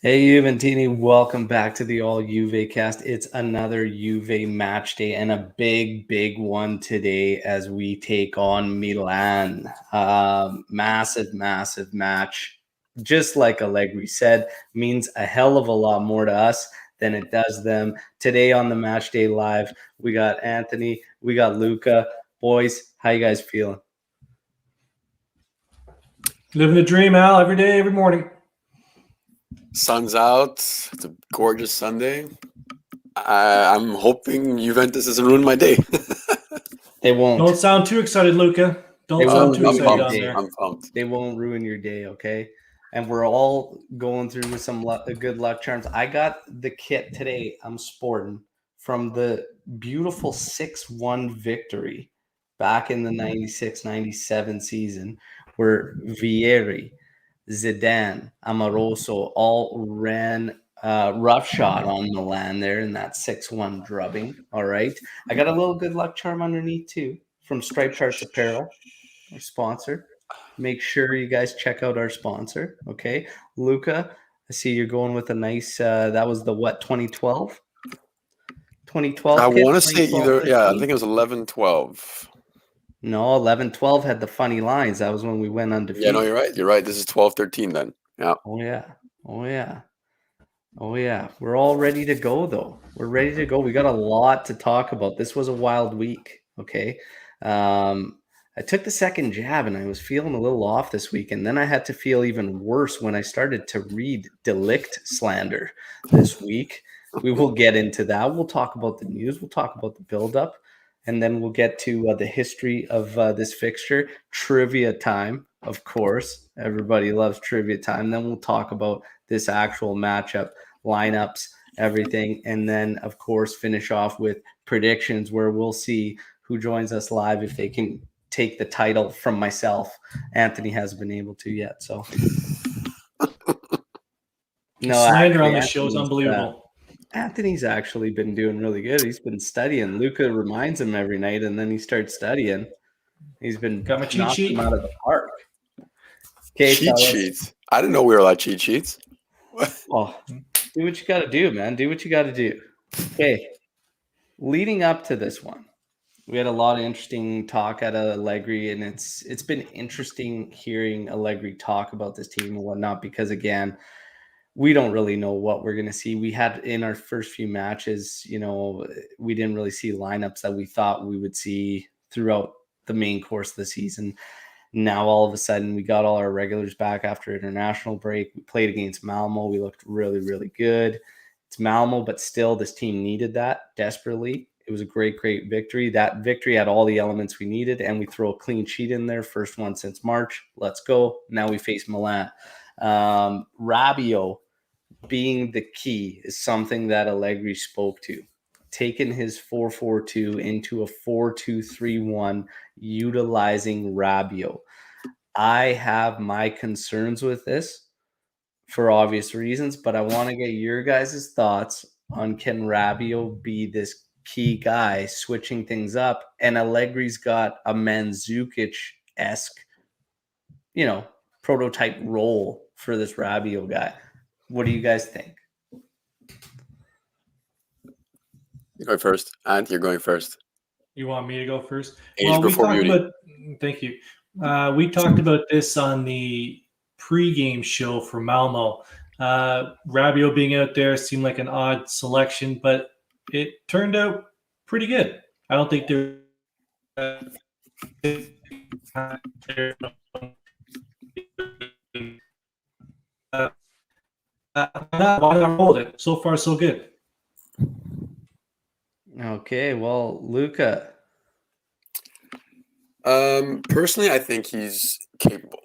Hey, Juventini, welcome back to the All Juve cast. It's another Juve match day and a big one today as we take on Milan. Massive match. Just like Allegri said, means a hell of a lot more to us than it does them. Today on the Match Day Live, we got Anthony, we got Luca. Boys, how you guys feeling? Living the dream, Al, every day, every morning. Sun's out. It's a gorgeous Sunday. I'm hoping Juventus doesn't ruin my day. They won't. Don't sound too excited, Luca. Don't They sound won't too ruin excited your on day. there. I'm pumped. They won't ruin your day, okay? And we're all going through some good luck charms. I got the kit today. I'm sporting from the beautiful 6-1 victory back in the 96-97 season where Vieri, Zidane, Amoroso all ran roughshot on Milan there in that 6-1 drubbing. All right. I got a little good luck charm underneath too from Stripe Charts Apparel, our sponsor. Make sure you guys check out our sponsor. Okay. Luca, I see you're going with a nice, that was the what, 2012? 2012 I kit? want to say 2012, either, I 15? think it was 11-12. No, 11-12 had the funny lines. That was when we went Yeah, undefeated. no, you're right. You're right. This is 12-13 then. Yeah. Oh, yeah. Oh, yeah. Oh, yeah. We're all ready to go, though. We're ready to go. We got a lot to talk about. This was a wild week. Okay. I took the second jab and I was feeling a little off this week. And then I had to feel even worse when I started to read Delict slander this week. We will get into that. We'll talk about the news. We'll talk about the buildup. And then we'll get to the history of this fixture. Trivia time, of course. Everybody loves trivia time. Then we'll talk about this actual matchup, lineups, everything. And then, of course, finish off with predictions where we'll see who joins us live if they can take the title from myself. Anthony hasn't been able to yet. So, no, slander on this show is unbelievable. Anthony's actually been doing really good. He's been studying. Luca reminds him every night, and then he starts studying. He's been got my cheat sheet out of the park. Okay, cheat sheets. I didn't know we were allowed cheat sheets. Oh, do what you got to do, man. Do what you got to do. Okay. Leading up to this one, we had a lot of interesting talk out of Allegri, and it's been interesting hearing Allegri talk about this team and whatnot because, again, we don't really know what we're going to see. We had in our first few matches, we didn't really see lineups that we thought we would see throughout the main course of the season. Now, all of a sudden, we got all our regulars back after international break. We played against Malmo. We looked really good. It's Malmo, but still, this team needed that desperately. It was a great victory. That victory had all the elements we needed, and we throw a clean sheet in there. First one since March. Let's go. Now we face Milan. Rabiot being the key is something that Allegri spoke to. Taking his 4-4-2 into a 4-2-3-1, utilizing Rabiot. I have my concerns with this for obvious reasons, but I want to get your guys' thoughts on can Rabiot be this key guy switching things up? And Allegri's got a Mandzukic-esque, prototype role for this Rabiot guy. What do you guys think? You go first. Ant, you're going first. You want me to go first? Age before beauty. Thank you. We talked about this on the pregame show for Malmo. Rabiot being out there seemed like an odd selection, but it turned out pretty good. I don't think there why not hold it? So far, so good. Okay, well, Luca. Personally, I think he's capable.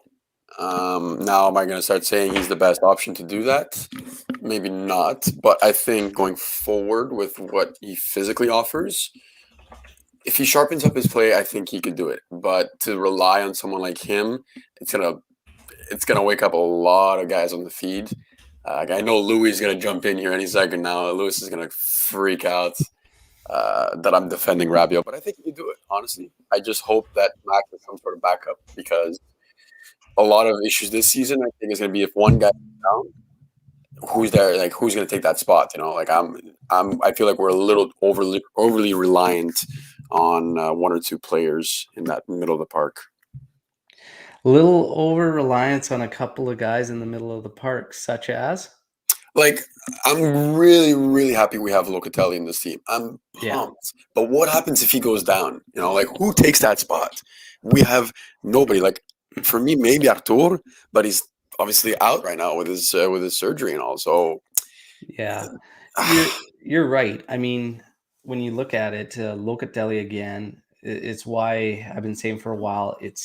Now, am I going to start saying he's the best option to do that? Maybe not, but I think going forward with what he physically offers, if he sharpens up his play, I think he could do it. But to rely on someone like him, it's gonna wake up a lot of guys on the feed. I know Louis is gonna jump in here any second now. Louis is gonna freak out that I'm defending Rabiot, but I think he can do it. Honestly, I just hope that Max has some sort of backup because a lot of issues this season, I think, is gonna be if one guy is down, who's there? Like, who's going to take that spot? Like I feel like we're a little overly reliant on one or two players in that middle of the park. A little over reliance on a couple of guys in the middle of the park, such as. Like, I'm really, really happy we have Locatelli in this team. I'm pumped. Yeah. But what happens if he goes down? Like, who takes that spot? We have nobody. Like, for me, maybe Artur, but he's obviously out right now with his surgery and all. So, Yeah, you're right. I mean, when you look at it, Locatelli again, it's why I've been saying for a while. It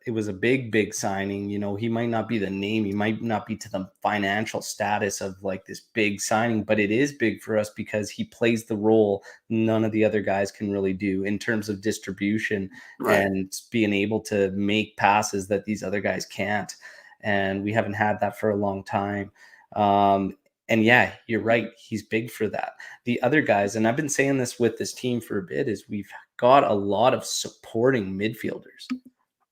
was a big signing. He might not be the name, he might not be to the financial status of like this big signing, but it is big for us because he plays the role none of the other guys can really do in terms of distribution right. and being able to make passes that these other guys can't. And we haven't had that for a long time. And yeah, you're right. He's big for that. The other guys, and I've been saying this with this team for a bit, is we've got a lot of supporting midfielders,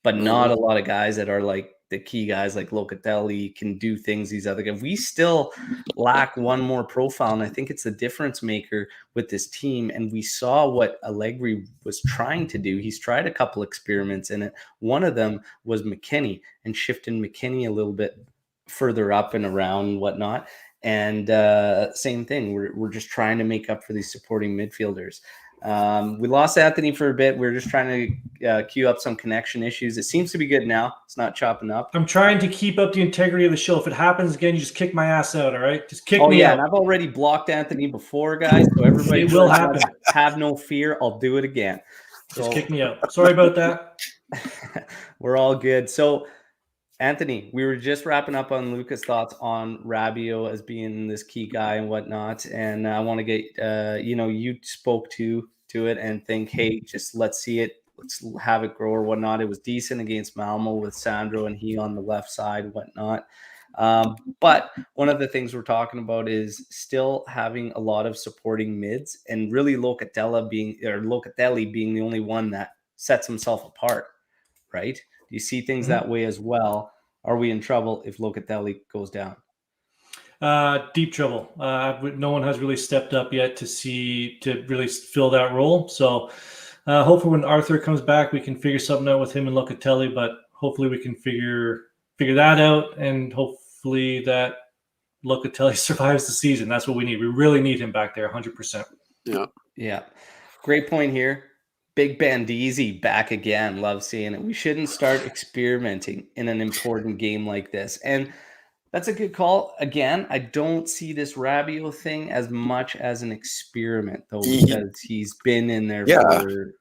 but not a lot of guys that are like the key guys like Locatelli can do things these other guys. We still lack one more profile, and I think it's the difference maker with this team. And we saw what Allegri was trying to do. He's tried a couple experiments in it. One of them was McKennie and shifting McKennie a little bit further up and around and whatnot. And same thing. We're just trying to make up for these supporting midfielders. We lost Anthony for a bit. We're just trying to queue up some connection issues. It seems to be good now. It's not chopping up. I'm trying to keep up the integrity of the show. If it happens again, you just kick my ass out, all right? Just kick me out. And I've already blocked Anthony before, guys. So everybody it will happen. Have no fear. I'll do it again. Just kick me out. Sorry about that. We're all good. So Anthony, we were just wrapping up on Luca's thoughts on Rabiot as being this key guy and whatnot. And I want to get, you spoke to it and think, hey, just let's see it. Let's have it grow or whatnot. It was decent against Malmo with Sandro and he on the left side, whatnot. But one of the things we're talking about is still having a lot of supporting mids and really Locatelli being the only one that sets himself apart, right? Do you see things that way as well? Are we in trouble if Locatelli goes down? Deep trouble. No one has really stepped up yet to really fill that role. So hopefully when Arthur comes back, we can figure something out with him and Locatelli, but hopefully we can figure that out, and hopefully that Locatelli survives the season. That's what we need. We really need him back there 100%. Yeah. Great point here. Big Bandizi back again. Love seeing it. We shouldn't start experimenting in an important game like this. And that's a good call. Again, I don't see this Rabiot thing as much as an experiment, though, because he's been in there for,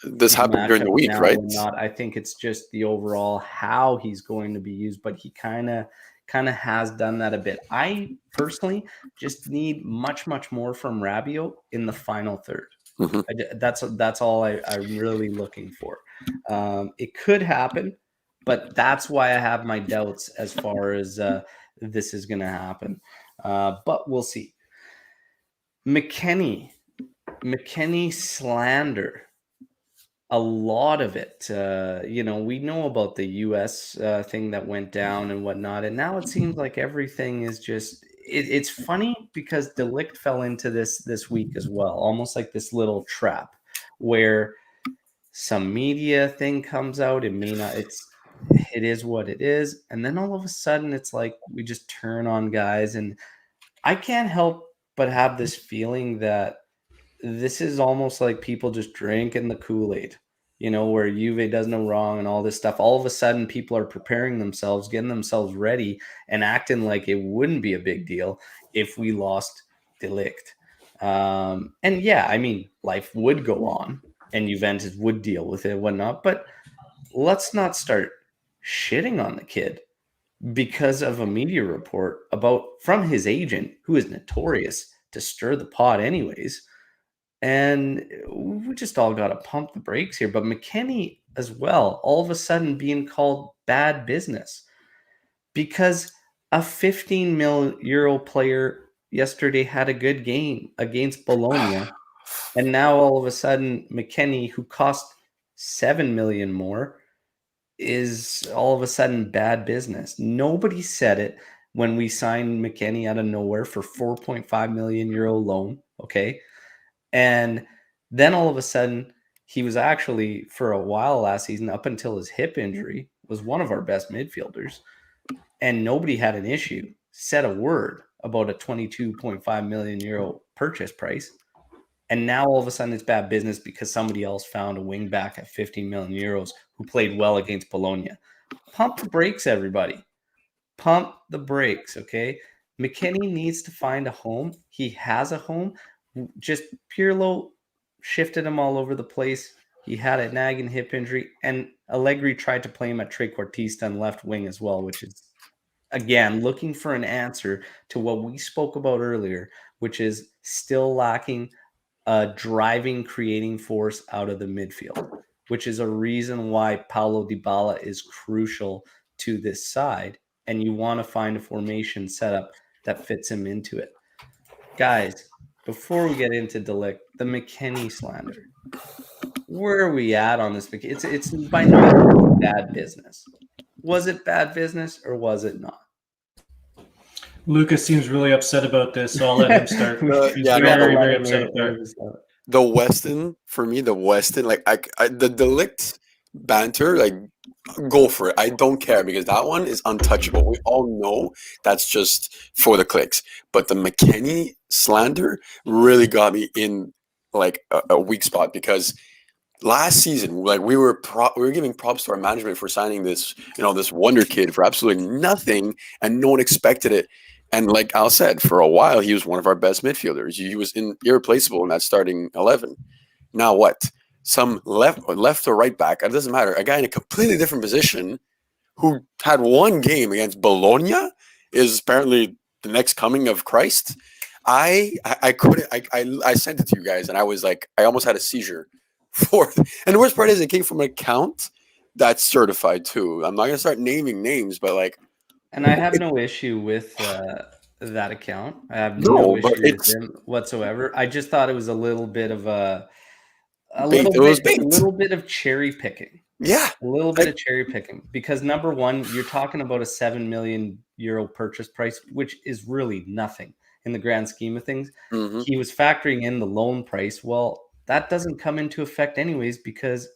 this happened during the week, right? I think it's just the overall how he's going to be used, but he kind of has done that a bit. I personally just need much more from Rabiot in the final third. Mm-hmm. That's all I'm really looking for. It could happen, but that's why I have my doubts as far as this is going to happen. But we'll see. McKennie slander. A lot of it, we know about the U.S. Thing that went down and whatnot, and now it seems like everything is just. It's funny because De Ligt fell into this week as well, almost like this little trap where some media thing comes out. It may not. It is what it is, and then all of a sudden it's like we just turn on guys, and I can't help but have this feeling that this is almost like people just drinking the Kool-Aid, where Juve does no wrong and all this stuff. All of a sudden, people are preparing themselves, getting themselves ready, and acting like it wouldn't be a big deal if we lost De Ligt. And yeah, I mean, life would go on, and Juventus would deal with it and whatnot. But let's not start shitting on the kid because of a media report from his agent, who is notorious to stir the pot anyways. And we just all got to pump the brakes here. But McKennie as well, all of a sudden being called bad business because a 15 million euro player yesterday had a good game against Bologna. And now all of a sudden McKennie, who cost 7 million more, is all of a sudden bad business. Nobody said it. when we signed McKennie out of nowhere for 4.5 million euro loan. Okay. And then all of a sudden, he was actually, for a while last season, up until his hip injury, was one of our best midfielders. And nobody had an issue, said a word about a 22.5 million euro purchase price. And now all of a sudden it's bad business because somebody else found a wing back at 15 million euros who played well against Bologna. Pump the brakes, everybody. Pump the brakes, okay? McKennie needs to find a home. He has a home. Just Pirlo shifted him all over the place. He had a nagging hip injury, and Allegri tried to play him at trequartista and left wing as well, which is, again, looking for an answer to what we spoke about earlier, which is still lacking a driving, creating force out of the midfield, which is a reason why Paulo Dybala is crucial to this side. And you want to find a formation setup that fits him into it. Guys, before we get into De Ligt, the McKennie slander. Where are we at on this? It's by no means bad business. Was it bad business or was it not? Lucas seems really upset about this, so I'll let him start. He's very upset about it. The Weston, for me, the De Ligt banter, like, go for it. I don't care because that one is untouchable. We all know that's just for the clicks. But the McKennie slander really got me in like a weak spot because last season, like we were giving props to our management for signing this, this wonder kid for absolutely nothing, and no one expected it. And like Al said, for a while he was one of our best midfielders. He was irreplaceable in that starting 11. Now what? Some left or right back, it doesn't matter. A guy in a completely different position who had one game against Bologna is apparently the next coming of Christ. I sent it to you guys and I was like, I almost had a seizure. And the worst part is it came from an account that's certified too. I'm not gonna start naming names, but like, and I have no issue with that account. I have no issue with him whatsoever. I just thought it was a little bit of a little bit of cherry picking. Yeah, a little bit of cherry picking because number one, you're talking about a 7 million euro purchase price, which is really nothing in the grand scheme of things. Mm-hmm. He was factoring in the loan price. Well, that doesn't come into effect anyways because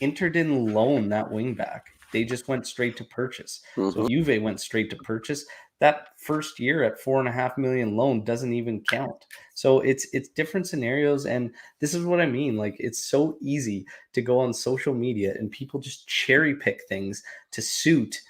Inter didn't loan that wing back. They just went straight to purchase. Mm-hmm. So Juve went straight to purchase. That first year at 4.5 million loan doesn't even count. So it's different scenarios. And this is what I mean. Like, it's so easy to go on social media and people just cherry pick things to suit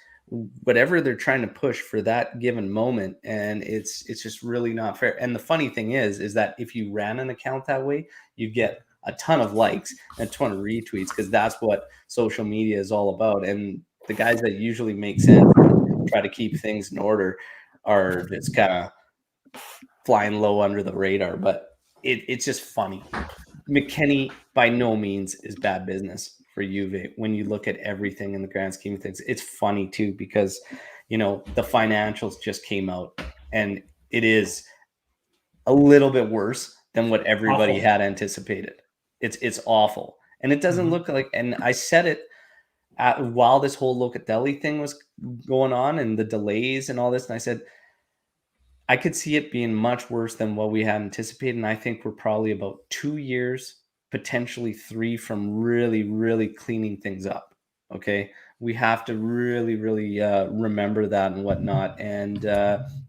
whatever they're trying to push for that given moment. And it's just really not fair. And the funny thing is that if you ran an account that way, you'd get a ton of likes and a ton of retweets because that's what social media is all about. And the guys that usually make sense and try to keep things in order are just kind of flying low under the radar. But it's just funny. McKennie by no means is bad business for Juve when you look at everything in the grand scheme of things. It's funny too because, the financials just came out and it is a little bit worse than what everybody had anticipated. It's awful. And it doesn't look like, and I said it while this whole Locatelli thing was going on and the delays and all this. And I said, I could see it being much worse than what we had anticipated. And I think we're probably about 2 years, potentially 3 from really, really cleaning things up. Okay. We have to really, really remember that and whatnot. And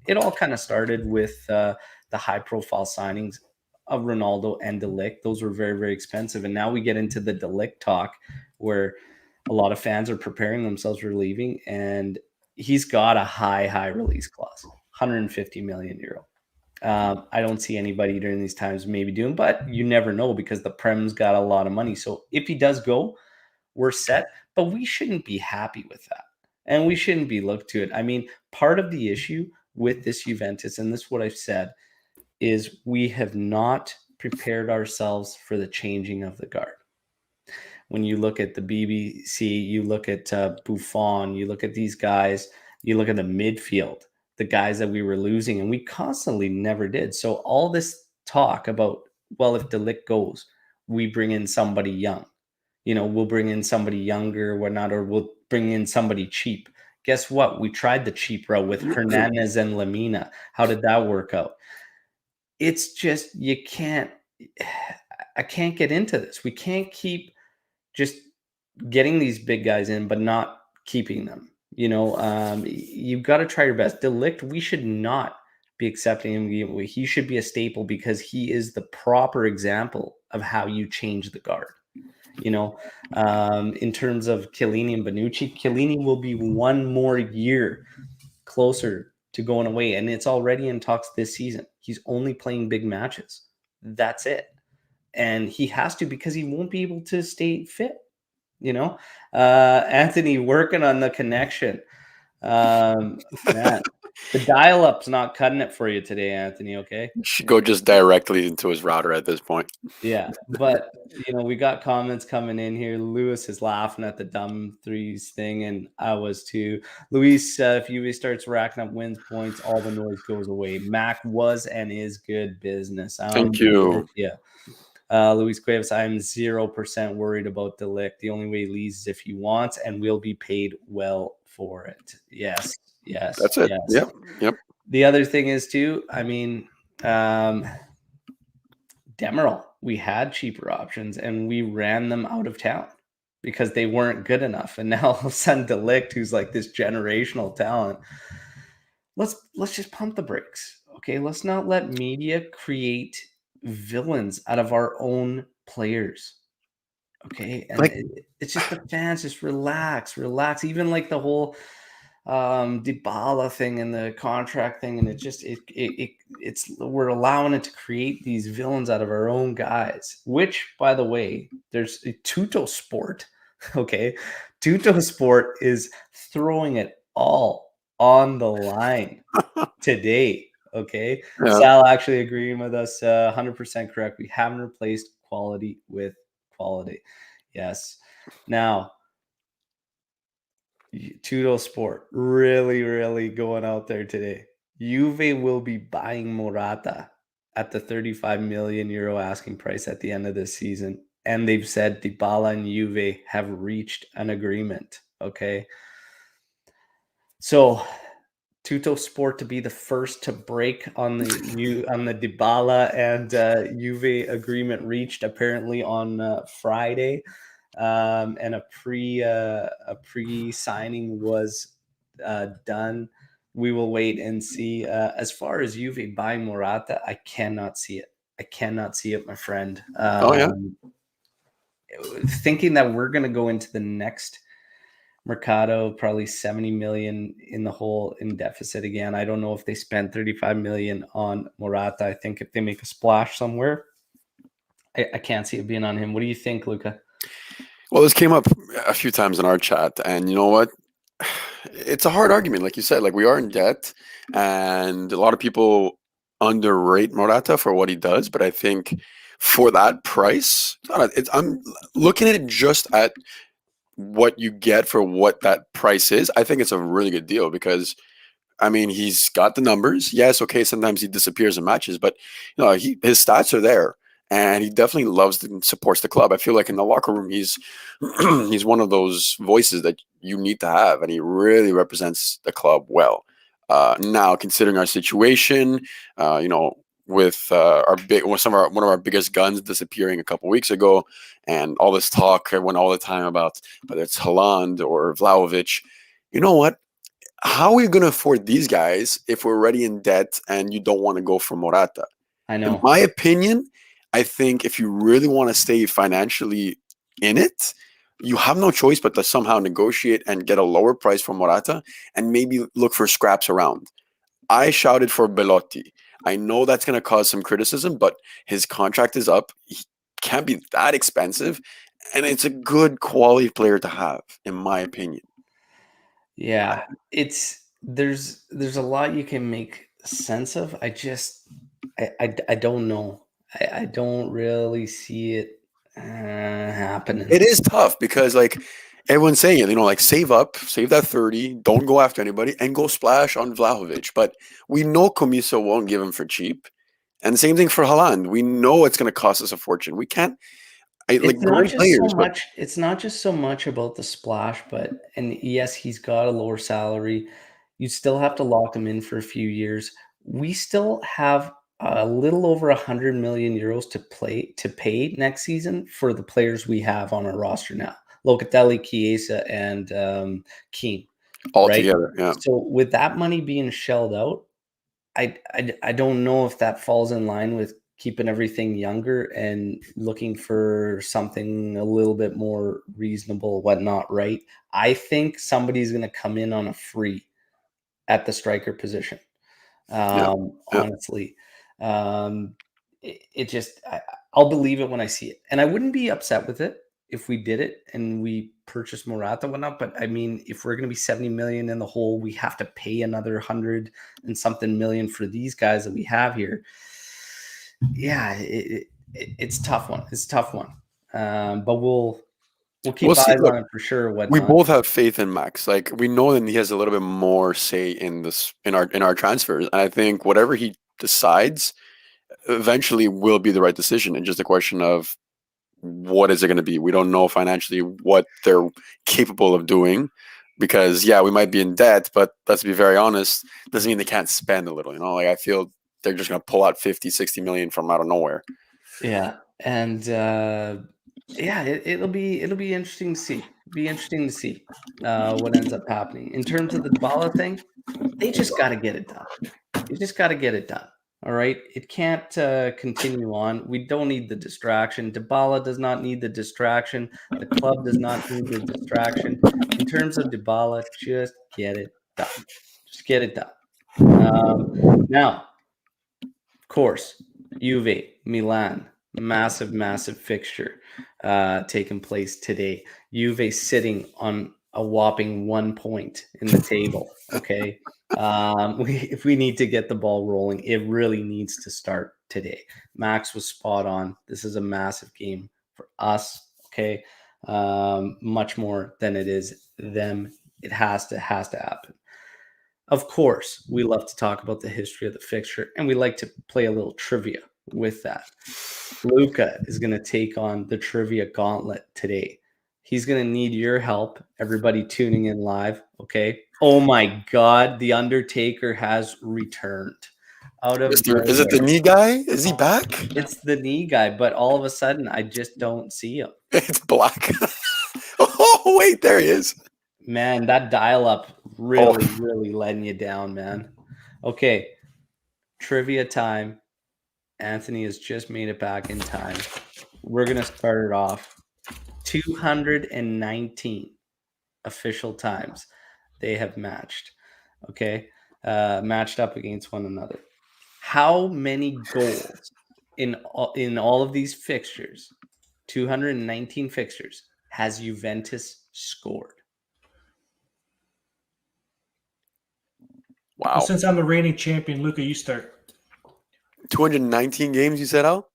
it all kind of started with the high profile signings of Ronaldo and De Ligt. Those were very, very expensive. And now we get into the De Ligt talk where a lot of fans are preparing themselves for leaving. And he's got a high release clause, 150 million euro. I don't see anybody during these times maybe doing, but you never know because the Prem's got a lot of money. So if he does go, we're set, but we shouldn't be happy with that. And we shouldn't be looked to it. I mean, part of the issue with this Juventus, and this is what I've said, is we have not prepared ourselves for the changing of the guard. When you look at the BBC, you look at Buffon, you look at these guys, you look at the midfield, the guys that we were losing, and we constantly never did. So all this talk about, well, if De Ligt goes, we bring in somebody young. We'll bring in somebody younger or whatnot, or we'll bring in somebody cheap. Guess what? We tried the cheap route with Hernandez and Lamina. How did that work out? It's just I can't get into this. We can't keep just getting these big guys in, but not keeping them. You've got to try your best. De Ligt, we should not be accepting him. He should be a staple because he is the proper example of how you change the guard. In terms of Chiellini and Bonucci, Chiellini will be one more year closer to going away, and it's already in talks this season. He's only playing big matches. That's it. And he has to because he won't be able to stay fit. Anthony working on the connection. Man, the dial-up's not cutting it for you today, Anthony. Okay, You should go just directly into his router at this point. yeah, but we got comments coming in here. Lewis is laughing at the dumb threes thing, and I was too. Luis, if UV starts racking up wins, points, all the noise goes away. Mac was and is good business. Thank you. Yeah. Luis Cuevas, I'm 0% worried about De Ligt. The only way he leaves is if he wants, and we'll be paid well for it. Yes. That's it. Yes. Yep. The other thing is too, Demerol, we had cheaper options and we ran them out of town because they weren't good enough. And now all of a sudden De Ligt, who's like this generational talent, let's just pump the brakes. Okay. Let's not let media create villains out of our own players. Okay. And it's just the fans just relax. Even like the whole Dybala thing and the contract thing, and it's we're allowing it to create these villains out of our own guys, which by the way, there's a Tutto Sport. Okay. Tutto Sport is throwing it all on the line today. Okay. Yeah. Sal actually agreeing with us 100% correct. We haven't replaced quality with quality. Yes. Now, Tutto Sport really, really going out there today. Juve will be buying Morata at the 35 million euro asking price at the end of this season. And they've said Dybala and Juve have reached an agreement. Okay. So Tutto Sport to be the first to break on the Dybala and Juve agreement reached apparently on Friday, and a pre-signing was done. We will wait and see. As far as Juve buying Morata, I cannot see it, my friend. Thinking that we're going to go into the next Mercado probably 70 million in the hole in deficit again. I don't know if they spent 35 million on Morata. I think if they make a splash somewhere, I can't see it being on him. What do you think, Luca? Well, this came up a few times in our chat, and you know what? It's a hard argument, like you said. Like, we are in debt, and a lot of people underrate Morata for what he does. But I think for that price, I'm looking at it just at what you get for what that price is. I think it's a really good deal because, I mean, he's got the numbers. Yes, okay, sometimes he disappears in matches, but his stats are there, and he definitely loves and supports the club. I feel like in the locker room, he's he's one of those voices that you need to have, and he really represents the club well. Now, considering our situation, with one of our biggest guns disappearing a couple weeks ago, and all this talk went all the time about whether it's Haaland or Vlahovic. You know what? How are we going to afford these guys if we're already in debt and you don't want to go for Morata? I know. In my opinion, I think if you really want to stay financially in it, you have no choice but to somehow negotiate and get a lower price for Morata and maybe look for scraps around. I shouted for Belotti. I know that's going to cause some criticism, but his contract is up. He can't be that expensive, and it's a good quality player to have, in my opinion. Yeah, there's a lot you can make sense of. I don't know. I don't really see it happening. It is tough because, like, everyone's saying it, like, save up, save that 30, don't go after anybody, and go splash on Vlahovic. But we know Comiso won't give him for cheap. And the same thing for Haaland. We know it's going to cost us a fortune. We can't. It's not great just players, so but much. It's not just so much about the splash, and yes, he's got a lower salary. You still have to lock him in for a few years. We still have a little over 100 million euros to pay next season for the players we have on our roster now: Locatelli, Chiesa, and Keane. all Right. together, yeah. So with that money being shelled out, I don't know if that falls in line with keeping everything younger and looking for something a little bit more reasonable, whatnot, right? I think somebody's going to come in on a free at the striker position. Yeah. Honestly, it just I'll believe it when I see it, and I wouldn't be upset with it if we did it and we purchased Morata and whatnot. But I mean, if we're going to be 70 million in the hole, we have to pay another 100 and something million for these guys that we have here. Yeah, it's a tough one. It's a tough one. But we'll keep We'll see. eyes Look, on it for sure. we Whatnot. both have faith in Max. Like, we know that he has a little bit more say in this in our transfers, and I think whatever he decides eventually will be the right decision. And just a question of what is it going to be? We don't know financially what they're capable of doing, because we might be in debt, but let's be very honest, doesn't mean they can't spend a little. Like, I feel they're just going to pull out 50, 60 million from out of nowhere. Yeah, and it'll be interesting to see. Be interesting to see what ends up happening in terms of the Dybala thing. They just got to get it done. You just got to get it done. All right, it can't continue on. We don't need the distraction. Dybala does not need the distraction. The club does not need the distraction. In terms of Dybala, just get it done. Just get it done. Now, of course, Juve, Milan, massive fixture taking place today. Juve sitting on a whopping 1 point in the table. Okay, if we need to get the ball rolling, it really needs to start today. Max was spot on. This is a massive game for us. Okay, much more than it is them. It has to happen. Of course, we love to talk about the history of the fixture, and we like to play a little trivia with that. Luca is going to take on the trivia gauntlet today. He's going to need your help, everybody tuning in live, okay? Oh my God, The Undertaker has returned. Out of Is it the nowhere. knee guy? Is he back? It's the knee guy, but all of a sudden, I just don't see him. It's black. Oh, wait, there he is. Man, that dial-up really letting you down, man. Okay, trivia time. Anthony has just made it back in time. We're going to start it off. 219 official times they have matched. Okay, matched up against one another. How many goals in all of these fixtures, 219 fixtures, has Juventus scored? Wow. Well, since I'm the reigning champion, Luca, you start. 219 games, you said, Al?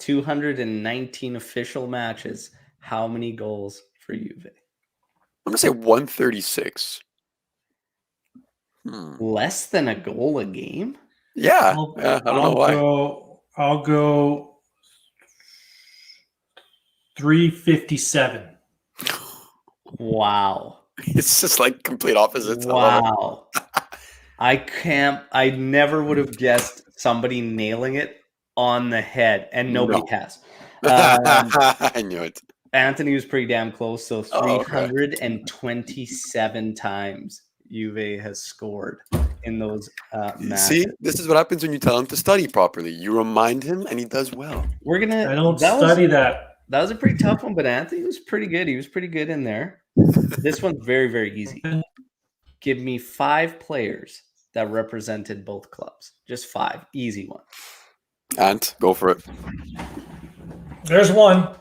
219 official matches. How many goals for Juve? I'm going to say 136. Less than a goal a game? Yeah. I don't know why. I'll go 357. Wow. It's just like complete opposites. Wow. I never would have guessed somebody nailing it on the head, and nobody has. I knew it. Anthony was pretty damn close, so Oh, okay. 327 times Juve has scored in those matches. See, this is what happens when you tell him to study properly. You remind him, and he does well. I don't study that. That was a pretty tough one, but Anthony was pretty good. He was pretty good in there. This one's very, very easy. Give me 5 players that represented both clubs. Just 5. Easy one. Ant, go for it. There's one.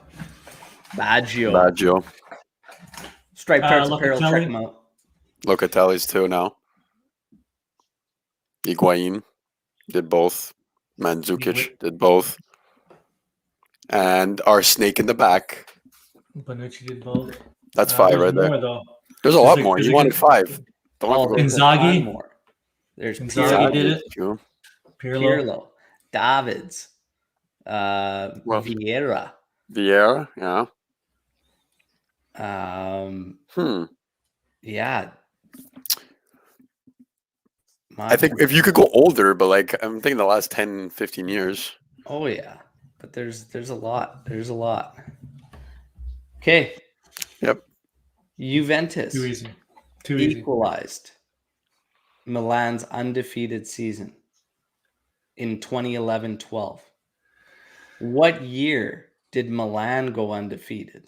Baggio. Striped Hearts Apparel, check Locatelli. them out. Locatelli's too now. Higuain did both. Mandzukic did both. And our snake in the back. Bonucci did both. That's 5 right there. More, though. There's a lot more. You wanted 5. Inzaghi. More. There's Inzaghi did it. Pirlo. Davids. Vieira. Vieira, yeah. Yeah. I think if you could go older, but like I'm thinking the last 10, 15 years. Oh yeah, but there's a lot. There's a lot. Okay. Yep. Juventus Too easy. Too easy. equalized Milan's undefeated season in 2011-12. What year did Milan go undefeated?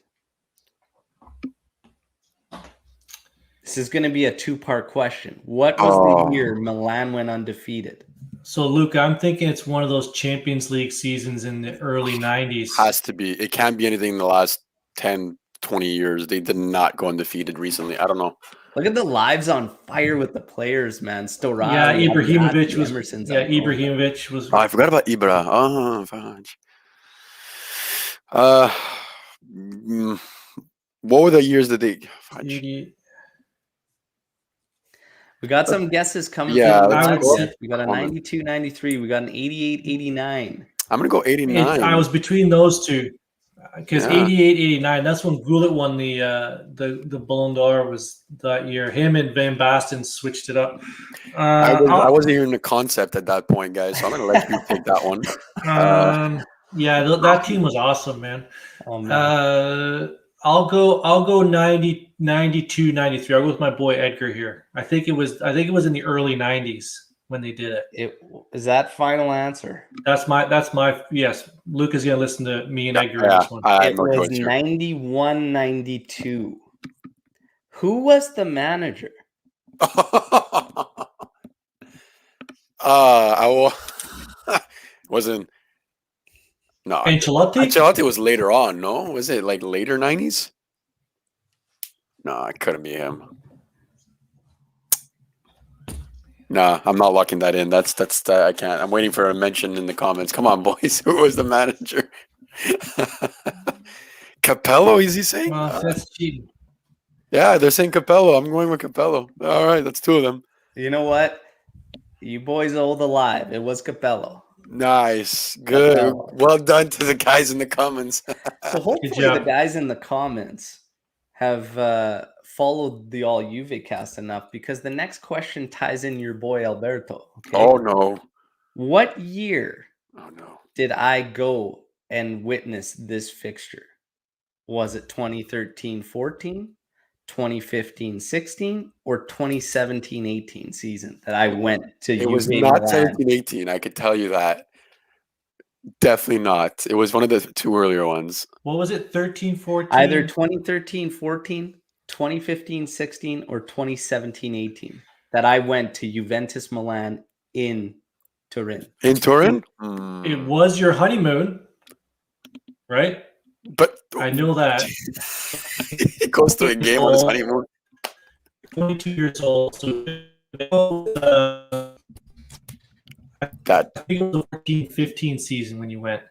This is going to be a two-part question. What was the year Milan went undefeated? So, Luke, I'm thinking it's one of those Champions League seasons in the early 90s. Has to be. It can't be anything in the last 10, 20 years. They did not go undefeated recently. I don't know. Look at the lives on fire with the players, man. Storaro, Yeah, Ibrahimovic was. Emerson's Yeah, on roll. Ibrahimovic was. Oh, I forgot about Ibra. Oh, fudge. What were the years that they? Fudge. 88. We got some guesses coming. Yeah, from the I would live say- set. We got a 92, 93. We got an 88, 89. I'm gonna go 89. I was between those two because Yeah. 88, 89. That's when Goulet won the Ballon d'Or was that year. Him and Van Basten switched it up. I wasn't hearing the concept at that point, guys. So I'm gonna let you take that one. Yeah, that team was awesome, man. Oh, man. I'll go 90, 92, 93. I'll go with my boy Edgar here. I think it was in the early 90s when they did it. Is that final answer? That's my yes. Luke is gonna listen to me and Edgar on this one. It was 91, 92. Who was the manager? Wasn't. No, Ancelotti was later on. No, was it like later 90s? No, it couldn't be him. Nah, I'm not locking that in. That's I can't. I'm waiting for a mention in the comments. Come on, boys. Who was the manager? Capello, is he saying? That's cheating. Yeah, they're saying Capello. I'm going with Capello. All right, that's two of them. You know what? You boys old alive. It was Capello. Nice. Good. Capello. Well done to the guys in the comments. So hopefully the guys in the comments have followed the All Juve cast enough, because the next question ties in your boy Alberto. Okay? Oh, no. What year no. did I go and witness this fixture? Was it 2013-14, 2015-16, or 2017-18 season that I went to? It was not 17-18. I could tell you that. Definitely not. It was one of the two earlier ones. What was it? 13-14? Either 2013-14, 2015-16, or 2017-18 that I went to Juventus Milan in Turin. In Turin? It was your honeymoon, right? But I know that. He goes to a game on his honeymoon. 22 years old. So I think it was the 14-15 season when you went.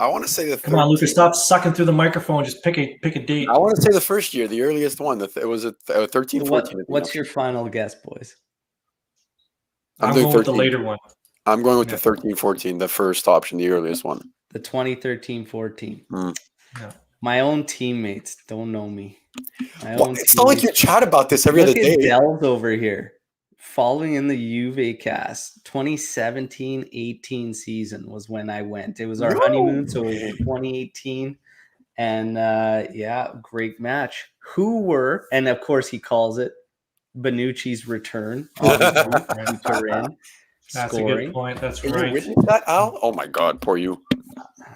I want to say the. Come on, Lucas! Stop sucking through the microphone. Just pick a date. I want to say the first year, the earliest one. It was at 13-14. What's your final guess, boys? I'm going with the later one. I'm going with the 13-14, the first option, the earliest one. The 2013-14. Yeah. My own teammates don't know me. It's not like you chat about this every other day. Look at Dell's over here. Following in the Juve cast, 2017-18 season was when I went. It was our honeymoon, so it was in 2018. And great match. Who were, and of course he calls it Bonucci's return to Turin. That's scoring. A good point. That's Did right. you witness that, Al? Oh my God, poor you.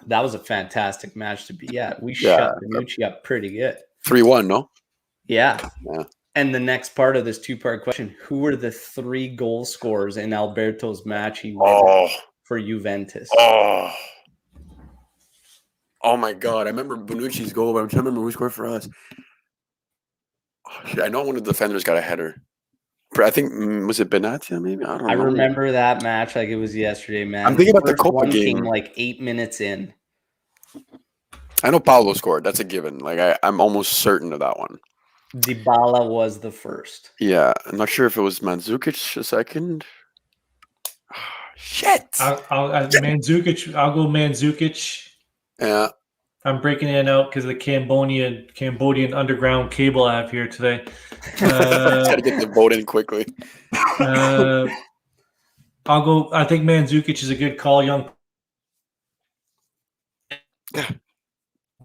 That was a fantastic match to be at. We shut Bonucci up pretty good. 3-1, no? Yeah. And the next part of this two-part question, who were the 3 goal scorers in Alberto's match he won for Juventus? Oh my God. I remember Bonucci's goal, but I'm trying to remember who scored for us. I know one of the defenders got a header. I think, was it Benatia maybe? I don't know. I remember that match like it was yesterday, man. I'm thinking about the First Copa one game. came like 8 minutes in. I know Paulo scored. That's a given. Like I'm almost certain of that one. Dybala was the first. Yeah, I'm not sure if it was Mandzukic a second. Shit. Mandzukic. I'll go Mandzukic. Yeah. I'm breaking it out because of the Cambodian underground cable I have here today. Got to get the vote in quickly. I'll go. I think Mandzukic is a good call. Young.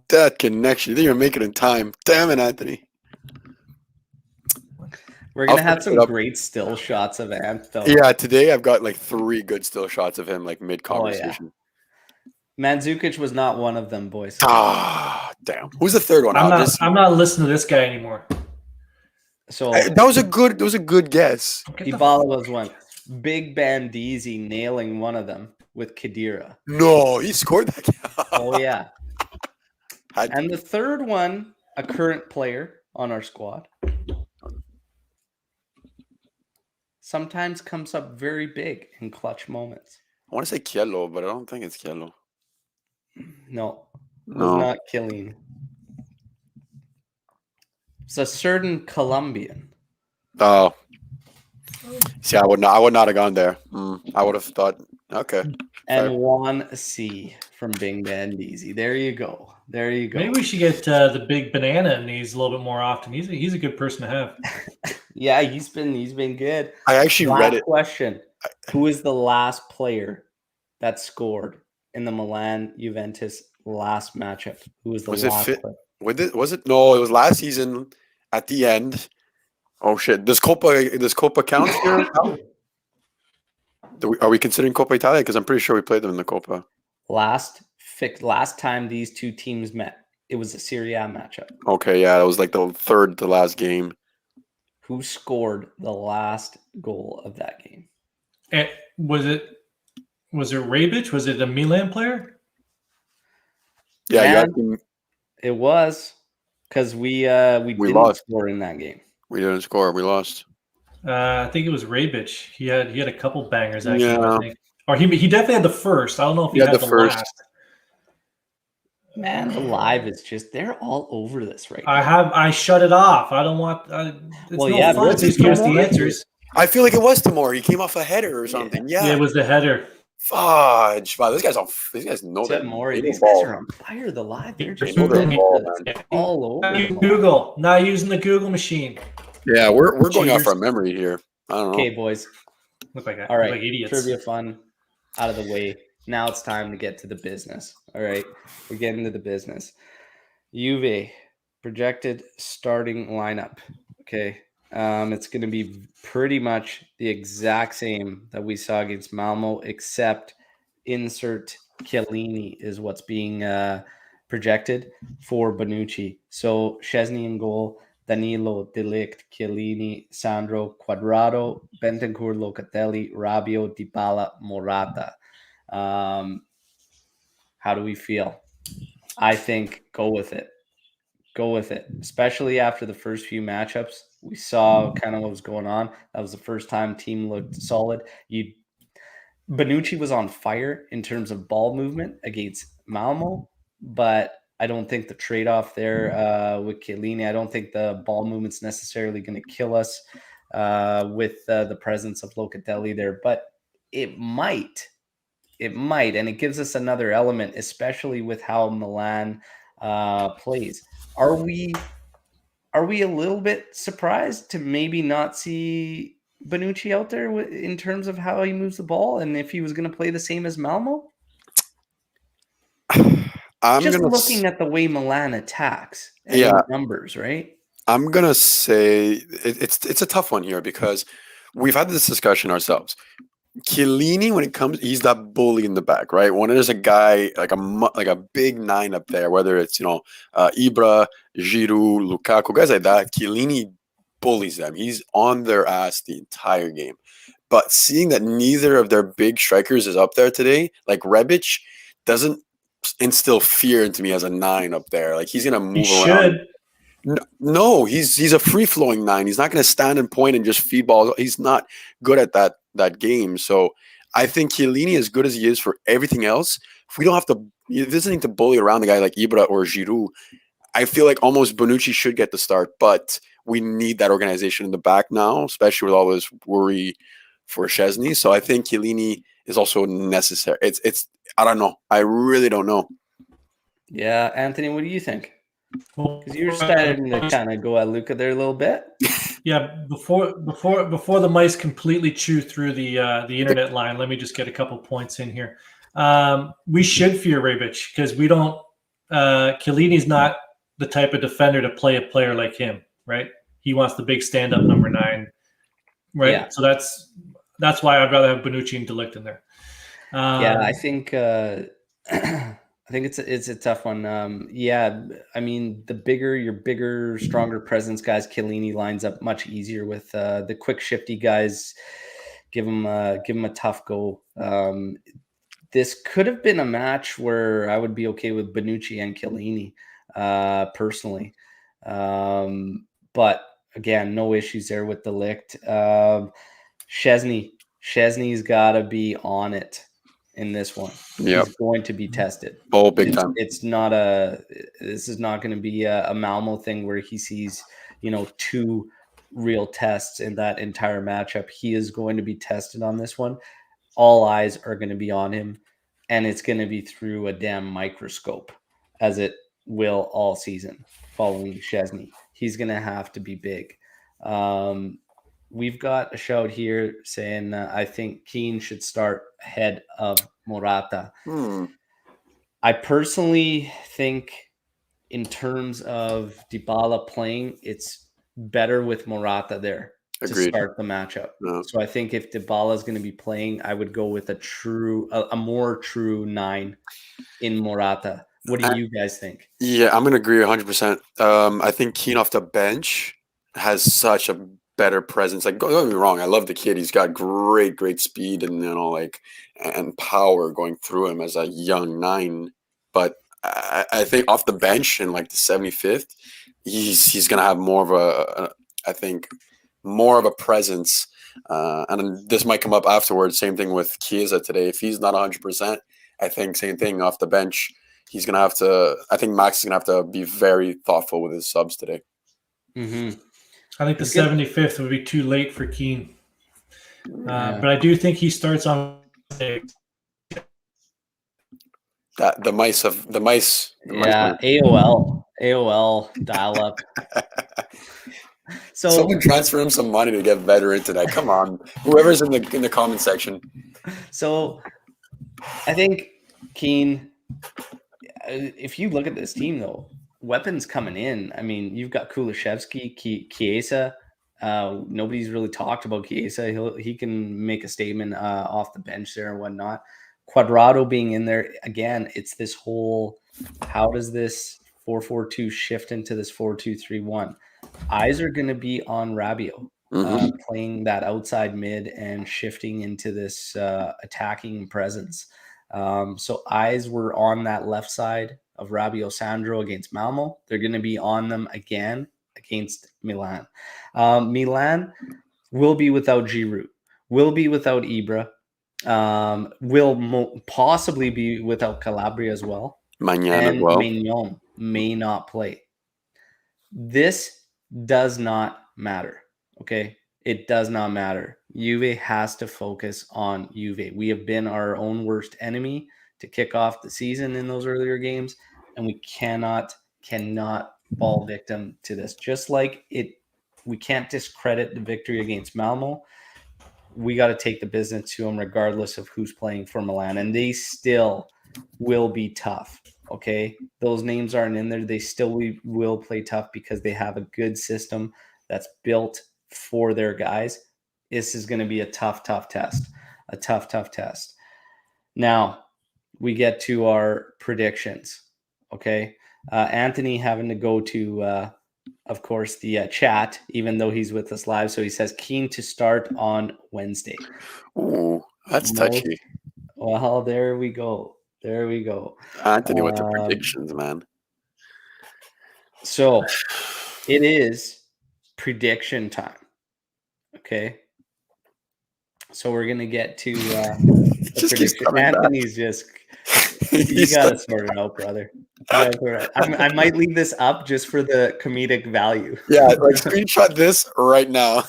That connection. You think you're making it in time. Damn it, Anthony. We're going to have some great still shots of Ant, though. Yeah, today I've got like 3 good still shots of him, like mid-conversation. Mandzukic was not one of them, boys. Ah, damn. Who's the third one? I'm not listening to this guy anymore. So that was a good guess. Dybala was one. Big Bandizi nailing one of them with Khedira. No, he scored that. Oh, yeah. And the third one, a current player on our squad. Sometimes comes up very big in clutch moments. I want to say Kielo, but I don't think it's Kielo. No, it was not killing. It's a certain Colombian. Oh. See, I would not have gone there. I would have thought, okay. And Juan C from Big Bandizi. There you go. Maybe we should get the big banana in these a little bit more often. He's a good person to have. Yeah, he's been good. I actually read it. Question: who is the last player that scored in the Milan Juventus last matchup? Who was the last player? Was it? No, it was last season at the end. Oh shit! Does Copa count here? Are we considering Coppa Italia? Because I'm pretty sure we played them in the Coppa. Last time these two teams met, it was a Serie A matchup. Okay, yeah, it was like the third to last game. Who scored the last goal of that game? And was it Rebic? Was it a Milan player? Yeah, it was because we didn't lost. Score in that game. We didn't score. We lost. I think it was Rebic. He had a couple bangers actually. Yeah. I think. Or he definitely had the first. I don't know if he had the first. last. Man, the live is they're all over this right now. I shut it off. I don't want. Fun. Just give us the answers. I feel like it was Tamori. He came off a header or something. Yeah, it was the header. Fudge! Wow, these guys know that. Tamori. These guys are on fire. The live, they're just all over. Google, not using the Google machine. Yeah, we're going off our memory here. I don't know. Okay, boys. Look like all right, like idiots. Trivia fun out of the way. Now it's time to get to the business. All right, we're getting to the business. Juve projected starting lineup. Okay, it's going to be pretty much the exact same that we saw against Malmo, except insert Chiellini is what's being projected for Bonucci. So Szczesny in goal, Danilo, De Ligt, Chiellini, Sandro, Quadrado, Bentancur, Locatelli, Rabiot, Dybala, Morata. How do we feel? I think go with it. Go with it. Especially after the first few matchups. We saw kind of what was going on. That was the first time team looked solid. Bonucci was on fire in terms of ball movement against Malmo, but I don't think the trade-off there with Chiellini, I don't think the ball movement's necessarily going to kill us with the presence of Locatelli there, but it might, and it gives us another element, especially with how Milan plays. Are we a little bit surprised to maybe not see Bonucci out there in terms of how he moves the ball and if he was going to play the same as Malmo? Looking at the way Milan attacks and numbers, right? I'm going to say it's a tough one here because we've had this discussion ourselves. Chiellini, when it comes, he's that bully in the back, right? When there's a guy like a big 9 up there, whether it's Ibra, Giroud, Lukaku, guys like that, Chiellini bullies them. He's on their ass the entire game. But seeing that neither of their big strikers is up there today, like Rebic, doesn't instill fear into me as a 9 up there. Like he's gonna move around. No, he's a free flowing 9. He's not gonna stand and point and just feed balls. He's not good at that game. So I think Chiellini, as good as he is for everything else, if we don't have to, if there's anything to bully around a guy like Ibra or Giroud, I feel like almost Bonucci should get the start. But we need that organization in the back now, especially with all this worry for Szczesny. So I think Chiellini is also necessary. It's I don't know. I really don't know. Yeah, Anthony, what do you think? Well, Because you're starting to kind of go at Luca there a little bit. Yeah, before the mice completely chew through the internet line, let me just get a couple points in here. We should fear Rebic because we don't. Chiellini's not the type of defender to play a player like him, right? He wants the big stand-up number 9, right? Yeah. So that's why I'd rather have Bonucci and De Ligt in there. Yeah, I think I think it's a tough one. Yeah, I mean, your bigger, stronger presence guys, Chiellini lines up much easier with the quick, shifty guys. Give him a tough go. This could have been a match where I would be okay with Bonucci and Chiellini, personally. But again, no issues there with De Ligt. Szczesny's got to be on it in this one. Yep. He's going to be tested. Oh, big time. This is not going to be a Malmo thing where he sees, 2 real tests in that entire matchup. He is going to be tested on this one. All eyes are going to be on him, and it's going to be through a damn microscope, as it will all season following Szczesny. He's going to have to be big. We've got a shout here saying I think Keane should start ahead of Morata. I personally think in terms of Dybala playing, it's better with Morata there to start the matchup. No. So I think if Dybala is going to be playing, I would go with a more true 9 in Morata. What do you guys think? Yeah, I'm going to agree 100%. I think Keane off the bench has such a better presence. Like, don't get me wrong, I love the kid. He's got great speed and and power going through him as a young 9. But I think off the bench in like the 75th, he's gonna have more of a presence. And this might come up afterwards. Same thing with Chiesa today. If he's not 100%, I think same thing off the bench. He's gonna have to. I think Max is gonna have to be very thoughtful with his subs today. Mm-hmm. I think the 75th would be too late for Keane. But I do think he starts on the mice. Yeah, AOL dial up. So someone transfer him some money to get better internet. Come on, whoever's in the comment section. So I think Keane. If you look at this team, though, weapons coming in. I mean, you've got Kulusevski, Chiesa. Nobody's really talked about Chiesa. He can make a statement off the bench there and whatnot. Cuadrado being in there again. It's this whole. How does this 4-4-2 shift into this 4-2-3-1? Eyes are going to be on Rabiot, playing that outside mid and shifting into this attacking presence. So eyes were on that left side of Rabiot Sandro against Malmo. They're going to be on them again against Milan. Milan will be without Giroud, will be without Ibra, will possibly be without Calabria as well. Maignan may not play. This does not matter, okay? It does not matter. Juve has to focus on Juve. We have been our own worst enemy to kick off the season in those earlier games, and we cannot fall victim to this. Just like we can't discredit the victory against Malmo. We got to take the business to them regardless of who's playing for Milan, and they still will be tough, okay? Those names aren't in there. They still will play tough because they have a good system that's built for their guys. This is going to be a tough test. A tough test. Now, we get to our predictions, okay? Anthony having to go to, of course, the chat, even though he's with us live. So he says, Keane to start on Wednesday. Ooh, that's touchy. Well, there we go. Anthony with the predictions, man. So it is prediction time. Okay. So we're going to get to prediction. Anthony's just, you got to sort it out, brother. I might leave this up just for the comedic value. Yeah, like screenshot this right now.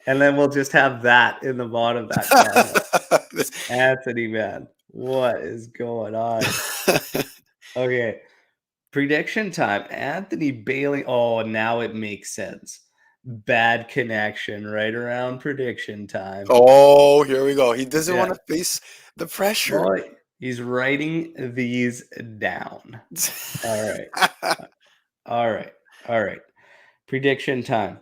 And then we'll just have that in the bottom of that comment. Anthony, man, what is going on? Okay, prediction time. Anthony Bailey. Oh, now it makes sense. Bad connection right around prediction time. Oh, here we go. He doesn't Yeah. want to face the pressure. Boy, he's writing these down. All right. Prediction time.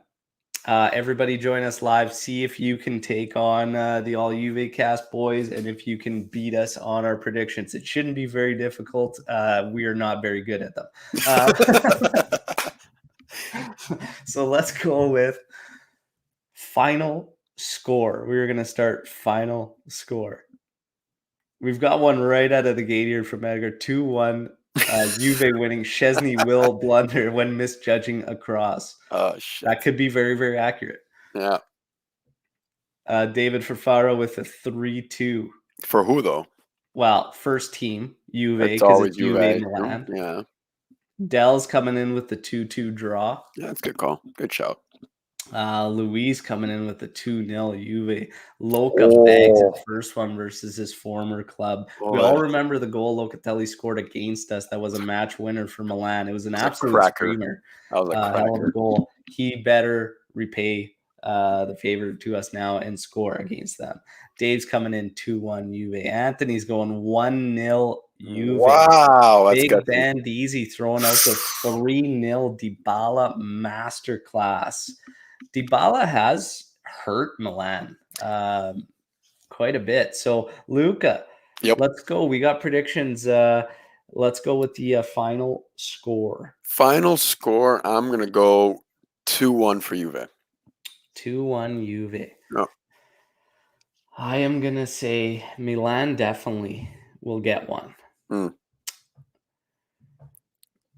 Everybody join us live. See if you can take on the All Juve cast boys and if you can beat us on our predictions. It shouldn't be very difficult. We are not very good at them. So let's go with final score. We're going to start final score. We've got one right out of the gate here from Edgar. 2-1. Juve winning. Chesney will blunder when misjudging a cross. Oh, shit. That could be very, very accurate. Yeah. David Fafaro with a 3-2. For who, though? Well, first team, Juve, It's because always it's Juve Milan. Yeah. Dell's coming in with the 2-2 draw. Yeah, that's a good call. Good shout. Luis coming in with the 2-0 Juve. Loca bags his first one versus his former club. We all remember the goal Locatelli scored against us. That was a match winner for Milan. It was an absolute screamer. That was a cracker. Hell of a goal. He better repay the favor to us now and score against them. Dave's coming in 2-1 Juve. Anthony's going 1-0 Juve. Wow, that's Big good. Ben Easy throwing out the 3-0 Dybala masterclass. Dybala has hurt Milan quite a bit. So, Luca, let's go. We got predictions. Let's go with the final score. Final score, I'm going to go 2-1 for Juve. 2-1 Juve. Oh. I am going to say Milan definitely will get one.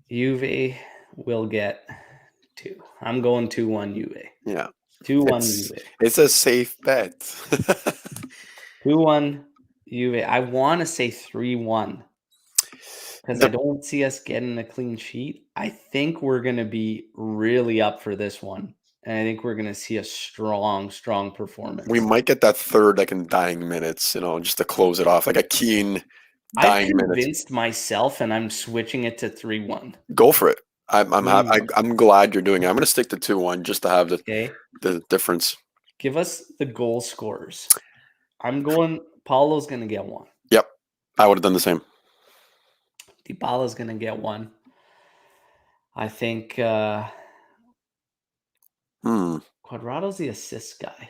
Juve will get 2. I'm going 2-1 Juve. Yeah. 2-1 Juve. It's a safe bet. 2-1 Juve. I want to say 3-1 because I don't see us getting a clean sheet. I think we're going to be really up for this one. And I think we're going to see a strong performance. We might get that third, like in dying minutes, just to close it off, like a keen dying minutes. I've convinced myself, and I'm switching it to 3-1. Go for it. I'm glad you're doing it. I'm going to stick to 2-1 just to have the difference. Give us the goal scorers. I'm going. Paulo's going to get 1. Yep, I would have done the same. Dybala's going to get 1. I think Quadrado's the assist guy.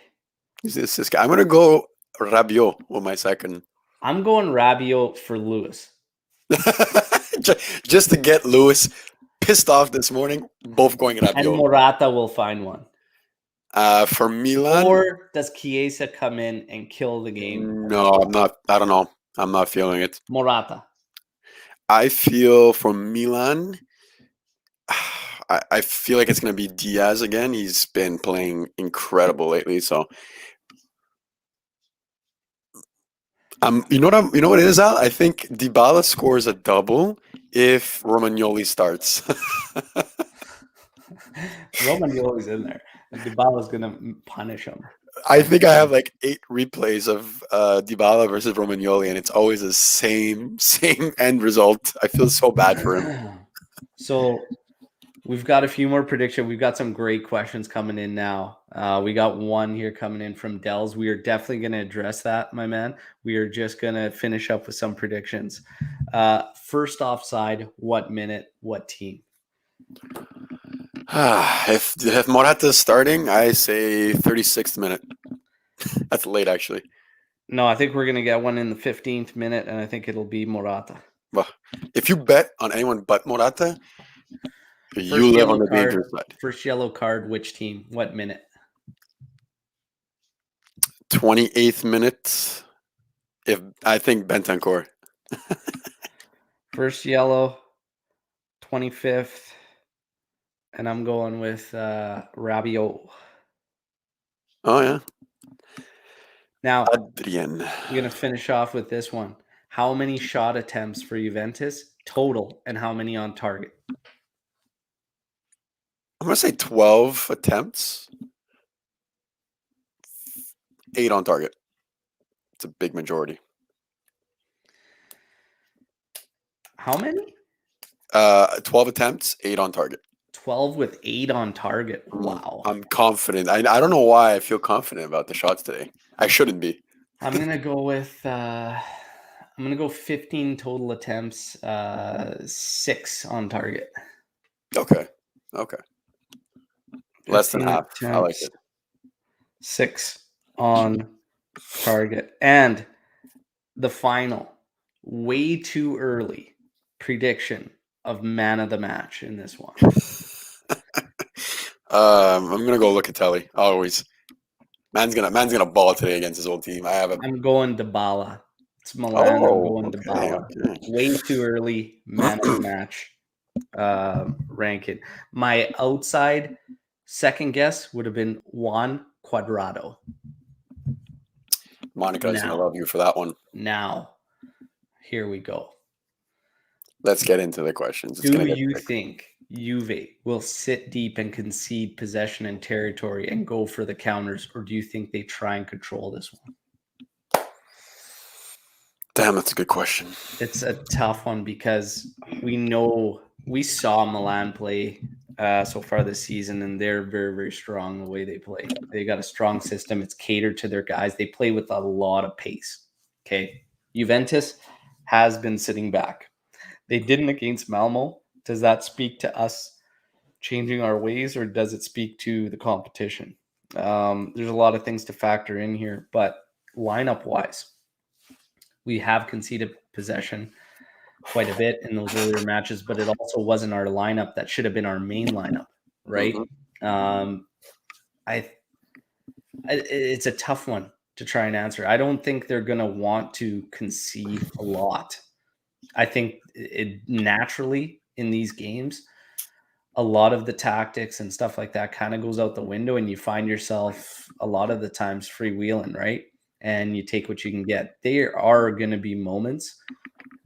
He's the assist guy. I'm going to go Rabiot with my second. I'm going Rabiot for Lewis. Just to get Lewis pissed off this morning, both going Rabiot. And Morata will find one. For Milan? Or does Chiesa come in and kill the game? No, I'm not. I don't know. I'm not feeling it. Morata. I feel for Milan, I feel like it's going to be Diaz again. He's been playing incredible lately. So, you know what it is, Al? I think Dybala scores a double if Romagnoli starts. Romagnoli's in there. Dybala's going to punish him. I think I have like 8 replays of Dybala versus Romagnoli, and it's always the same end result. I feel so bad for him. So we've got a few more predictions. We've got some great questions coming in now. We got one here coming in from Dells. We are definitely going to address that, my man. We are just going to finish up with some predictions. First offside, what minute, what team? If Morata's starting, I say 36th minute. That's late, actually. No, I think we're going to get one in the 15th minute, and I think it'll be Morata. Well, if you bet on anyone but Morata, you live on the dangerous side. First yellow card, which team? What minute? 28th minute. I think Bentancur. First yellow, 25th. And I'm going with Rabiot. Oh, yeah. Now, Adrian. I'm going to finish off with this one. How many shot attempts for Juventus total and how many on target? I'm going to say 12 attempts. 8 on target. It's a big majority. How many? 12 attempts, 8 on target. 12 with 8 on target. Wow. I'm confident. I don't know why I feel confident about the shots today. I shouldn't be. I'm gonna go with I'm gonna go 15 total attempts, 6 on target. Okay. Less than 15 half. I like attempts, it. 6 on target. And the final, way too early prediction of man of the match in this one. I'm gonna go Locatelli. Always. Man's gonna ball today against his old team. I'm going Dybala. It's Milan. I'm going Dybala. Okay. Way too early man of the match ranking. My outside second guess would have been Juan Cuadrado. Monica's gonna love you for that one. Now, here we go. Let's get into the questions. Do you think Juve will sit deep and concede possession and territory and go for the counters, or do you think they try and control this one? Damn, that's a good question. It's a tough one because we saw Milan play so far this season, and they're very, very strong the way they play. They got a strong system. It's catered to their guys. They play with a lot of pace. Okay. Juventus has been sitting back. They didn't against Malmo. Does that speak to us changing our ways, or does it speak to the competition? There's a lot of things to factor in here, but lineup-wise, we have conceded possession quite a bit in those earlier matches, but it also wasn't our lineup that should have been our main lineup, right? It's a tough one to try and answer. I don't think they're going to want to concede a lot. I think it naturally in these games, a lot of the tactics and stuff like that kind of goes out the window, and you find yourself a lot of the times freewheeling, right? And you take what you can get. There are going to be moments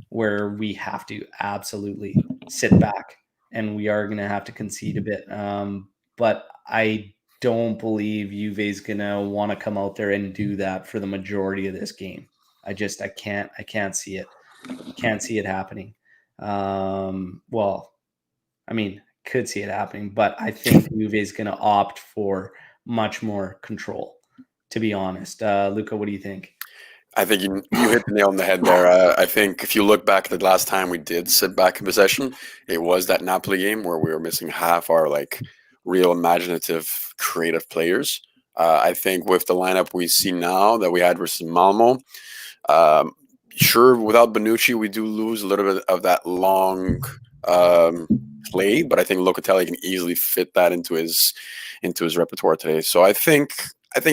where we have to absolutely sit back, and we are going to have to concede a bit. But I don't believe Juve's going to want to come out there and do that for the majority of this game. I can't see it. Can't see it happening. Could see it happening, but I think Juve is going to opt for much more control, to be honest. Luca, what do you think? I think you hit the nail on the head there. I think if you look back at the last time we did sit back in possession, it was that Napoli game where we were missing half our real imaginative, creative players. I think with the lineup we see now that we had versus Malmo, sure, without Bonucci, we do lose a little bit of that long play, but I think Locatelli can easily fit that into his repertoire today. So I think it's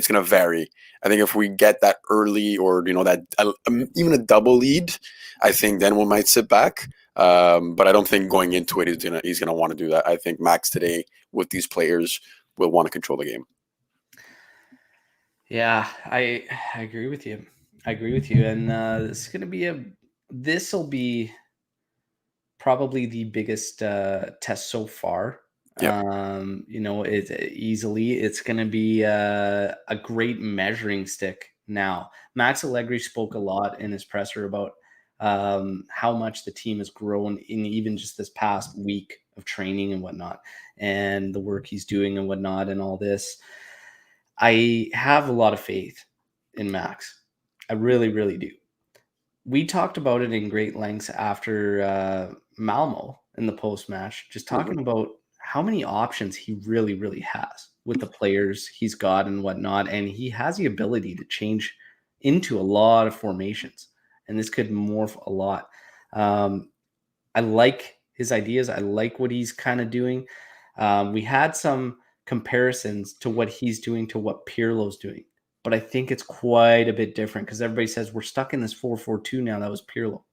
going to vary. I think if we get that early, or that even a double lead, I think then we might sit back. But I don't think going into it he's gonna want to do that. I think Max today with these players will want to control the game. Yeah, I agree with you. And this will be probably the biggest test so far. Yep. It's going to be a great measuring stick now. Max Allegri spoke a lot in his presser about how much the team has grown in even just this past week of training and whatnot, and the work he's doing and whatnot and all this. I have a lot of faith in Max. I really, really do. We talked about it in great lengths after Malmo in the post-match, just talking about how many options he really, really has with the players he's got and whatnot. And he has the ability to change into a lot of formations. And this could morph a lot. I like his ideas. I like what he's kind of doing. We had some comparisons to what he's doing to what Pirlo's doing. But I think it's quite a bit different because everybody says we're stuck in this 4-4-2 now. That was Pirlo.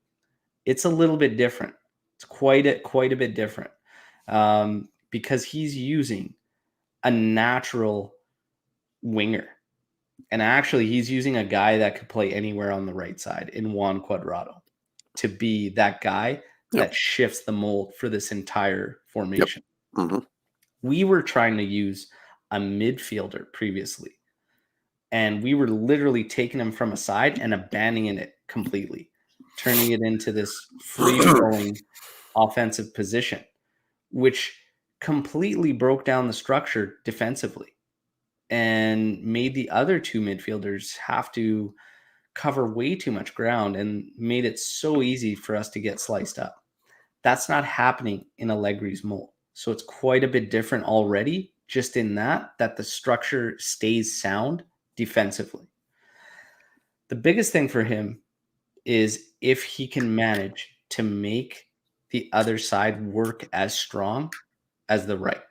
It's a little bit different. It's quite a bit different because he's using a natural winger. And actually, he's using a guy that could play anywhere on the right side in Juan Cuadrado to be that guy that shifts the mold for this entire formation. Yep. We were trying to use a midfielder previously And we were literally taking him from a side and abandoning it completely, turning it into this free-flowing offensive position, which completely broke down the structure defensively and made the other two midfielders have to cover way too much ground and made it so easy for us to get sliced up. That's not happening in Allegri's mold. So it's quite a bit different already, just in that the structure stays sound defensively. The biggest thing for him is if he can manage to make the other side work as strong as the right.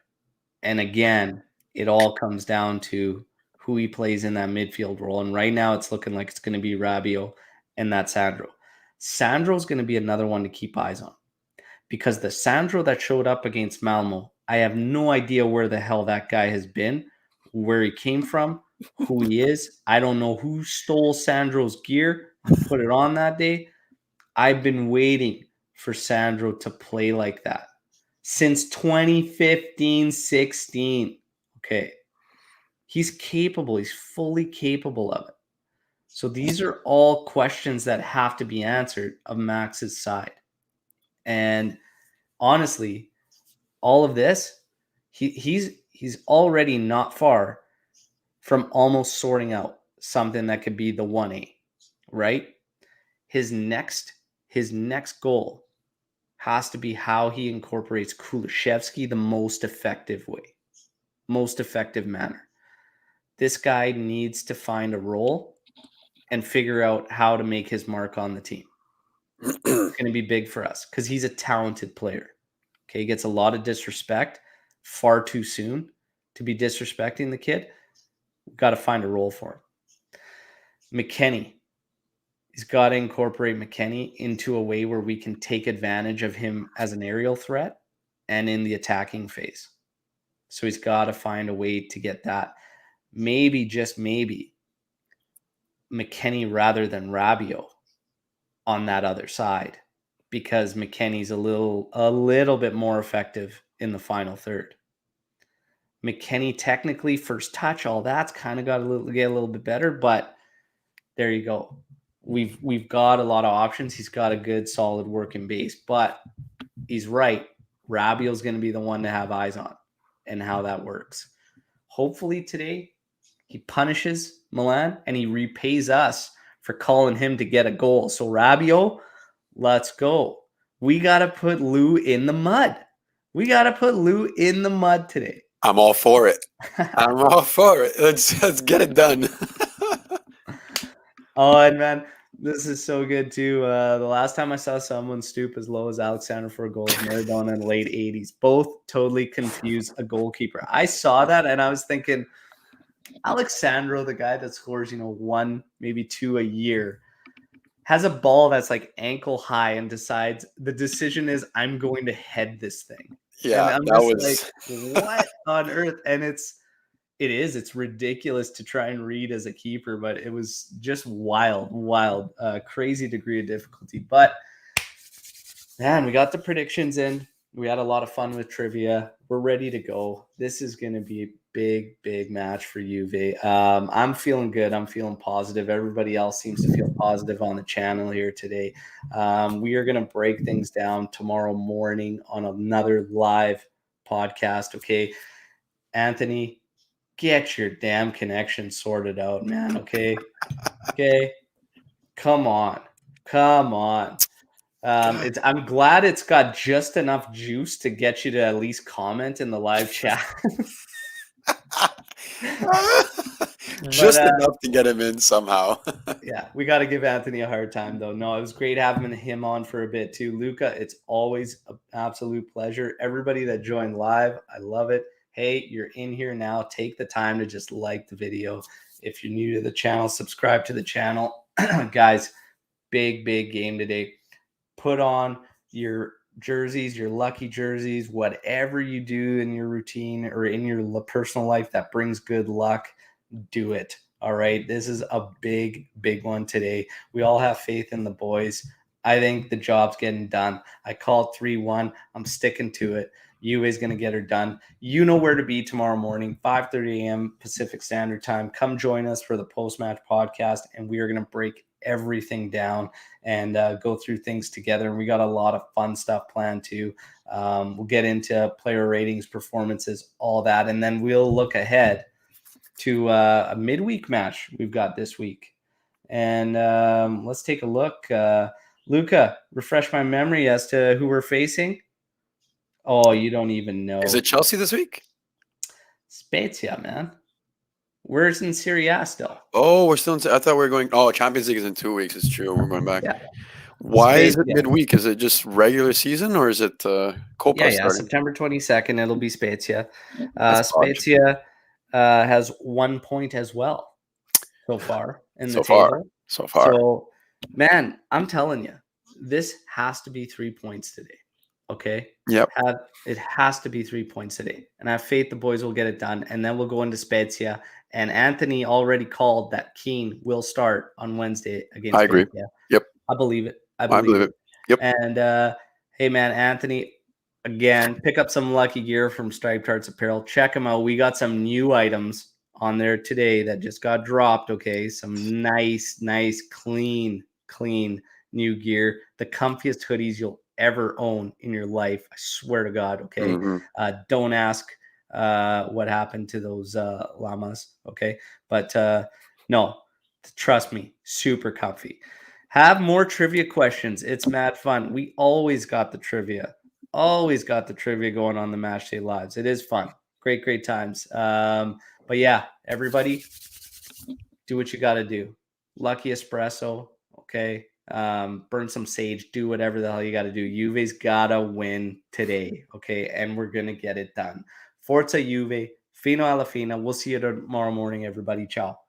And again, it all comes down to who he plays in that midfield role. And right now it's looking like it's going to be Rabiot and that Sandro. Sandro's going to be another one to keep eyes on, because the Sandro that showed up against Malmo, I have no idea where the hell that guy has been, where he came from, who he is. I don't know who stole Sandro's gear and put it on that day. I've been waiting for Sandro to play like that since 2015-16. Okay. He's capable. He's fully capable of it. So these are all questions that have to be answered of Max's side. And honestly, all of this, he's already not far from almost sorting out something that could be the 1A, right? His next goal has to be how he incorporates Kulusevski the most effective manner. This guy needs to find a role and figure out how to make his mark on the team. It's going to be big for us because he's a talented player. Okay, he gets a lot of disrespect far too soon to be disrespecting the kid. We've got to find a role for him. McKennie. He's got to incorporate McKennie into a way where we can take advantage of him as an aerial threat and in the attacking phase. So he's got to find a way to get that. Maybe, just maybe, McKennie rather than Rabiot on that other side, because McKennie's a little bit more effective in the final third. McKennie technically first touch, all that's kind of got to get a little bit better, but there you go. We've got a lot of options. He's got a good, solid working base, but he's right. Rabiot's going to be the one to have eyes on and how that works. Hopefully today he punishes Milan and he repays us for calling him to get a goal. So Rabiot, let's go. We got to put Lou in the mud. We got to put Lou in the mud today. I'm all for it. I'm all for it. Let's get it done. Oh, and man, this is so good too. The last time I saw someone stoop as low as Alexander for a goal was Maradona in the late 80s. Both totally confused a goalkeeper. I saw that and I was thinking, Alexandro, the guy that scores, 1, maybe 2 a year, has a ball that's like ankle high and decides the decision is I'm going to head this thing. Yeah, and I'm just like, what on earth? And it's ridiculous to try and read as a keeper, but it was just wild, crazy degree of difficulty. But man, we got the predictions in. We had a lot of fun with trivia. We're ready to go. This is going to be a big match for Juve. I'm feeling good. I'm feeling positive. Everybody else seems to feel positive on the channel here today. We are going to break things down tomorrow morning on another live podcast. Okay, Anthony, get your damn connection sorted out, man. Okay. Come on. I'm glad it's got just enough juice to get you to at least comment in the live chat. Just enough to get him in somehow. Yeah, we got to give Anthony a hard time, though. No, it was great having him on for a bit, too. Luca, it's always an absolute pleasure. Everybody that joined live, I love it. Hey, you're in here now. Take the time to just like the video. If you're new to the channel, subscribe to the channel. Guys, big game today. Put on your jerseys, your lucky jerseys, whatever you do in your routine or in your personal life that brings good luck, do it. All right. This is a big one today. We all have faith in the boys. I think the job's getting done. I called 3-1. I'm sticking to it. Juve's going to get her done. You know where to be tomorrow morning, 5:30 a.m. Pacific Standard Time. Come join us for the post-match podcast, and we are going to break everything down and go through things together. And we got a lot of fun stuff planned too. We'll get into player ratings, performances, all that, and then we'll look ahead to a midweek match we've got this week. And let's take a look. Luca, refresh my memory as to who we're facing. Oh, you don't even know. Is it Chelsea this week? Spezia, man. Where's in Serie A still? Oh, we're still in. I thought we were going. Oh, Champions League is in 2 weeks. It's true. We're going back. Yeah. Why is it Spezia. midweek? Is it just regular season or is it Copa Yeah, starting? September 22nd. It'll be Spezia. That's odd. Spezia has 1 point as well so far in the So far. table. So far. So, man, I'm telling you, this has to be 3 points today. Okay? Yep. It has to be 3 points today. And I have faith the boys will get it done. And then we'll go into Spezia. And Anthony already called that Keane will start on Wednesday against I agree. Spezia. Yep. I believe it. I believe it. Yep. And hey, man, Anthony, again, pick up some lucky gear from Striped Hearts Apparel. Check them out. We got some new items on there today that just got dropped. Okay, some nice, clean new gear. The comfiest hoodies you'll ever own in your life. I swear to God. Okay, Mm-hmm. don't ask what happened to those llamas. Okay, but no, trust me, super comfy. Have more trivia questions. It's mad fun. We always got the trivia. Always got the trivia going on the Matchday Lives. It is fun. Great times. But yeah, everybody, do what you got to do. Lucky espresso, okay? Burn some sage. Do whatever the hell you got to do. Juve's got to win today, okay? And we're going to get it done. Forza Juve. Fino alla fine. We'll see you tomorrow morning, everybody. Ciao.